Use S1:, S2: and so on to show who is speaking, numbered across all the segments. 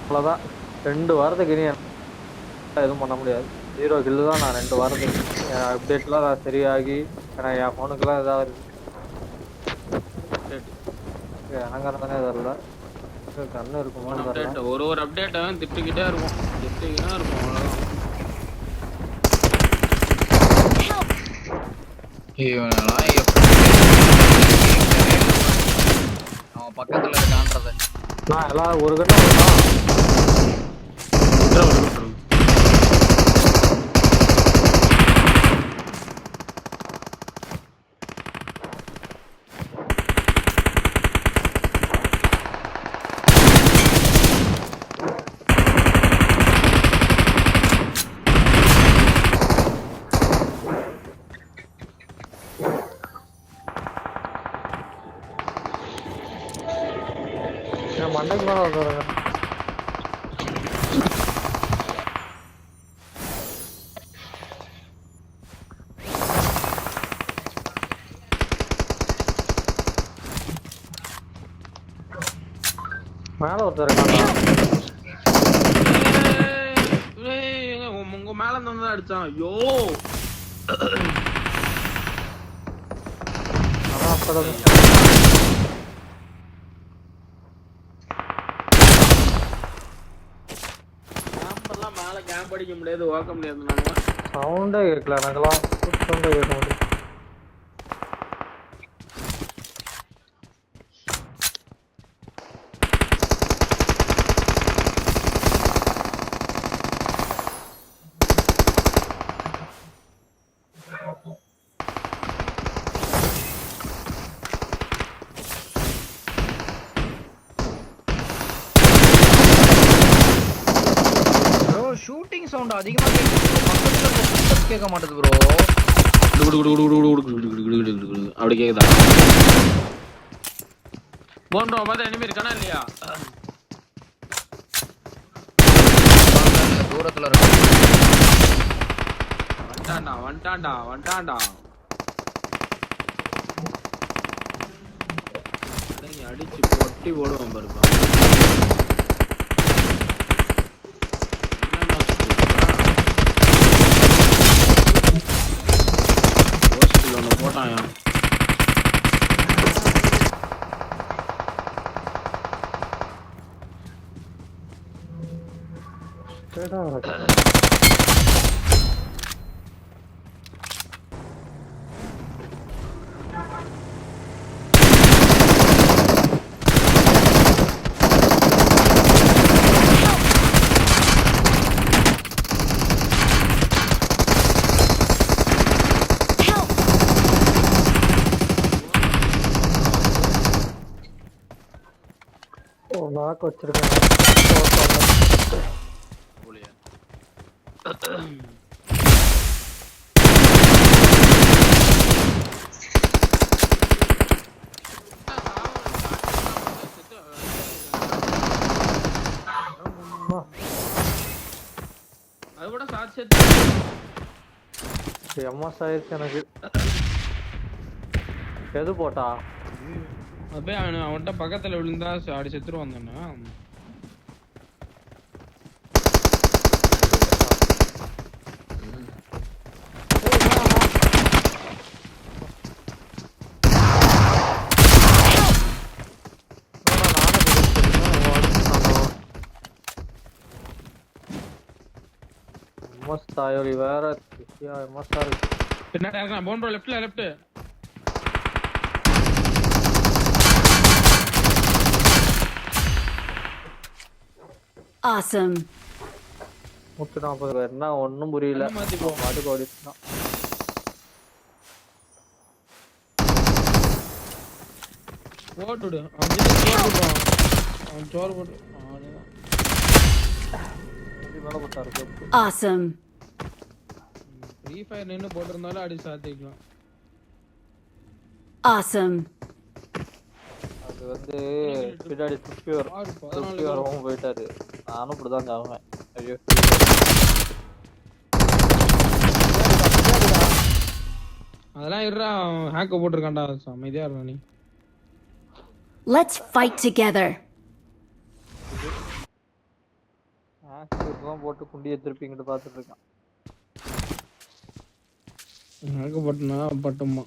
S1: அவ்வளோதான். 2 வாரத்துக்கு இனி எதுவும் பண்ண முடியாது. 0 கில்லு தான் நான் 2 வாரத்துக்கு. என் அப்டேட்லாம் நான் சரியாகி ஏன்னா என் ஃபோனுக்குலாம் இதாகுது. எனக்காரதானே தெரில. கண்ணு இருக்குமான்னு தெரில.
S2: ஒரு அப்டேட் திட்டுக்கிட்டே இருக்கும். திட்டுக்கிட்டே இருக்கும் அவ்வளோதான்.
S3: அவன் பக்கத்துல இருக்கான்றத
S1: நான் எல்லாம் ஒரு கட்டம் மண்டைக்கு மேலே வந்துடுங்க. மேல ஒருத்தர்
S2: உங்க மேல இருந்து அடிச்சான். ஐயோ மேல கேம்ப் அடிக்க முடியாது, ஓக்க முடியாது. நாங்க
S1: சவுண்டே கேட்கல எனக்குலாம். சவுண்டே கேட்க முடியும்.
S3: ஷூட்டிங் சவுண்ட் அதிகமா கேட்க மாட்டேது ப்ரோ.
S2: அப்படி கேக்குதா? போன்றோ பார்த்தா எனிமி இருக்கானா இல்லையா?
S3: தூரத்துல இருக்கு.
S2: வந்துட்டான்டா. அடிச்சு பொட்டி போடுவான் பாருப்பா. போட்டாயா
S1: நாக்கு வச்சிருக்கேன்.
S2: அது கூட சாட்சி
S1: எம்எஸ் ஆயிடுச்சு எனக்கு. எது போட்டா
S2: அப்படியே அவன்கிட்ட பக்கத்துல விழுந்தா அடி செத்துருவான் தானே.
S1: எம்எஸ் தாயோலி வேற எம்எஸ் இருக்கு.
S2: பின்னாடி இருக்கான். Phone bro left.
S4: Awesome.
S1: 140 பேர் என்ன ஒன்னும் புரியல. மாட்டுக்கு ஓடிட்டான்.
S2: போட்டுடு. அவன் சோறு போட்டு.
S4: Awesome.
S2: ஃப்ரீ ஃபயர் நின்னு போட்டிருந்தாலும் அடி சாத்திக்கலாம்.
S4: Awesome.
S1: அது வந்து பின்னாடி சுத்தி வரவும் போயிட்டாரு. நானும் இப்படிதான் ஆவேன். ஐயோ
S2: அதெல்லாம் இருடா, ஹேக்க போட்டுருக்கான்டா. அமைதியா இருடா நீ.
S4: Let's fight together.
S1: தான் போட்டு குண்டியை திருப்பிங்கிட்டு பாத்துட்டு இருக்கான்.
S2: நாகப்பட்டினா பட்டமா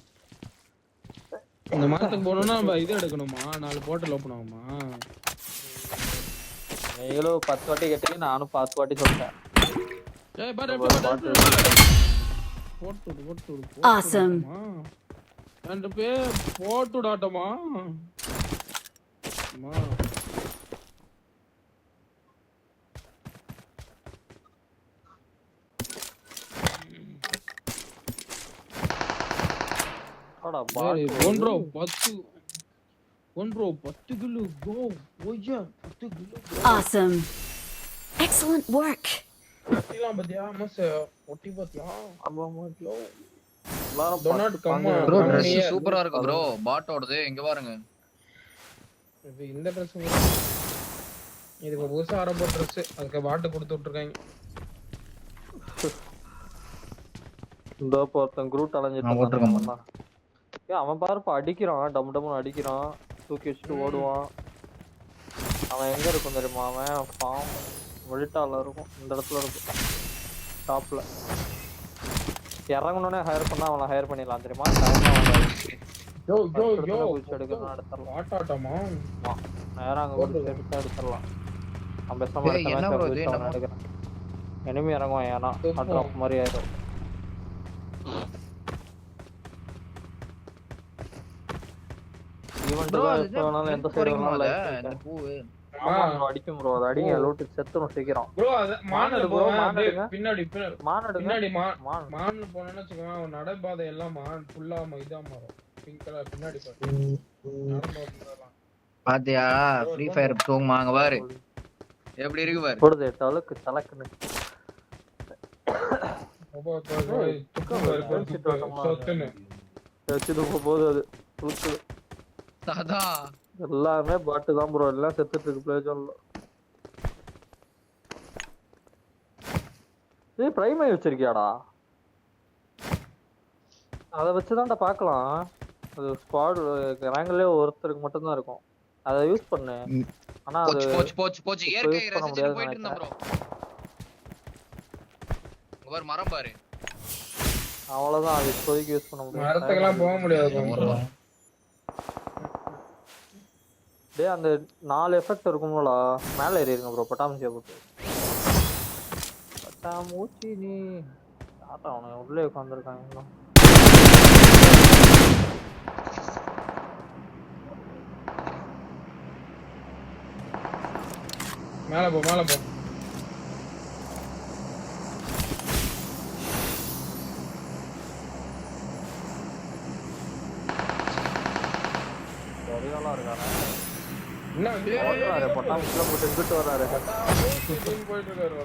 S2: இந்த மாசத்துக்கு போனோம்னா நம்ம இது எடுக்கணுமா? 4 போட்டல் ஓப்பன் ஆகுமா?
S1: நீங்களும் 10 வாட்டி கேட்டீங்க, நானும் 10 வாட்டி சொல்றேன்.
S2: ஏய் பாரு
S1: பாட்டு
S2: போட்டு
S4: Awesome.
S2: ரெண்டு பேர் போட்டுடாட்டமா அம்மா
S1: அடா
S2: பாரு
S1: பாட்டு
S2: 10 கிலோ கோ ஓய்யா 10 கிலோ
S4: Awesome. Excellent work.
S2: ஒட்டிலாம் பாத்தியா மஸ் ஒட்டி பாத்தியா
S1: ஆமாமா.
S2: கிலோ
S1: எல்லாரும்
S2: Do not come on.
S3: Bro
S2: Come
S3: Dress
S2: here.
S3: சூப்பரா இருக்கு ப்ரோ. பாட்டோடது இங்க பாருங்க.
S2: இது இந்த Dress இது இப்ப புதுசா ஆரம்ப Dress அதுக்கு பாட்டு கொடுத்து விட்டுருக்காங்க.
S1: இந்த ஒருத்தன் குரூட் அலைஞ்சிட்டு
S3: நான் போட்டிருக்கேன்.
S1: இருக்கான். ஏய் அவன் பாருப்பா அடிக்கிறான், டம் டம்னு அடிக்கிறான், தூக்கி வச்சுட்டு ஓடுவான். அவன் எங்க இருக்கும் தெரியுமா? அவன் ஃபார்ம் வெளிட்டால இருக்கும், இந்த இடத்துல இருக்கும் டாப்ல. இறங்கணும்னே ஹையர் பண்ணா அவனை ஹையர் பண்ணிடலாம் தெரியுமா?
S2: யோ
S1: குச்சி எடுக்கணும் எடுத்துடலாம்.
S2: ஆட்டாட்டமா
S1: நேரம் அங்க குச்சி எடுத்து எடுத்துடலாம். அவன் பேசாம
S3: ஏய், என்ன bro இது?
S1: அவன் எடுக்கிறான். எனிமி இறங்குவான், ஏன்னா ட்ராப் மாதிரி ஆயிடும். ஈவென்ட்
S3: ப்ரோ
S1: தான்
S3: அது
S1: எப்ப வேணாலும் எந்த சைடு
S3: போறீங்க
S1: வேணாலும்
S3: இந்த பூ.
S1: ஆமா அடிக்கும் ப்ரோ. அது அடிங்க, லூட் செத்துரும் சீக்கிரம்.
S2: ப்ரோ அது மானல
S1: bro,
S2: போறோம்
S1: மான்
S2: அப்படியே
S1: எடுங்க.
S2: பின்னாடி
S1: மானடுங்க.
S2: பின்னாடி
S1: மான்
S2: மான்ல போனேன்னு வச்சுக்கோங்க அவன் நடைபாதை எல்லாம் மான் ஃபுல்லா இதா மாறும். பிங்க் கலர் பின்னாடி பாரு நடந்து வரலாம்.
S3: பாத்தியா ஃப்ரீ ஃபயர் தூங்குமா அங்க பாரு. எப்படி இருக்கு பாரு.
S1: போடுது தலக்கு தலக்குன்னு.
S2: சொத்துன்னு
S1: வச்சுட்டு போகுது அது தூக்குது.
S3: அதான்
S1: எல்லாமே பாட்டு தான் ப்ரோ. எல்லாம் செத்துட்டு இருக்கு பிளேஜன்ல. ஏய் பிரைமை வச்சிருக்கியாடா? அதை வச்சுதான்டா பார்க்கலாம். அது ஸ்குவாட் ரேங்க்லயே ஒருத்தருக்கு மட்டும் தான் இருக்கும். அதை யூஸ் பண்ணு. ஆனா அது
S3: போச்சு இயற்கை ரசிச்சிட்டு போயிட்டு இருந்தேன் ப்ரோ. ஒரு மரம் பாரு.
S1: அவ்வளவுதான். அது இப்போதைக்கு யூஸ் பண்ண முடியும்.
S2: மரத்துக்கெல்லாம் போக முடியாது.
S1: டேய் அந்த 4 எஃபெக்ட் இருக்கும்ல, மேல ஏறி இருங்க ப்ரோ. பட்டாம்பூச்சியை போட்டு பட்டாம்பூச்சி நீ ஆட்டா அவனை உள்ளே உட்காந்துருக்காங்க இன்னும்.
S2: மேல போ
S1: சரியாலாம் இருக்கானே.
S2: என்ன
S1: ஓடுறாரு பட்டாம்பூச்சில போட்டு இங்கிட்டு வர்றாரு.
S2: போயிட்டு இருக்காரு.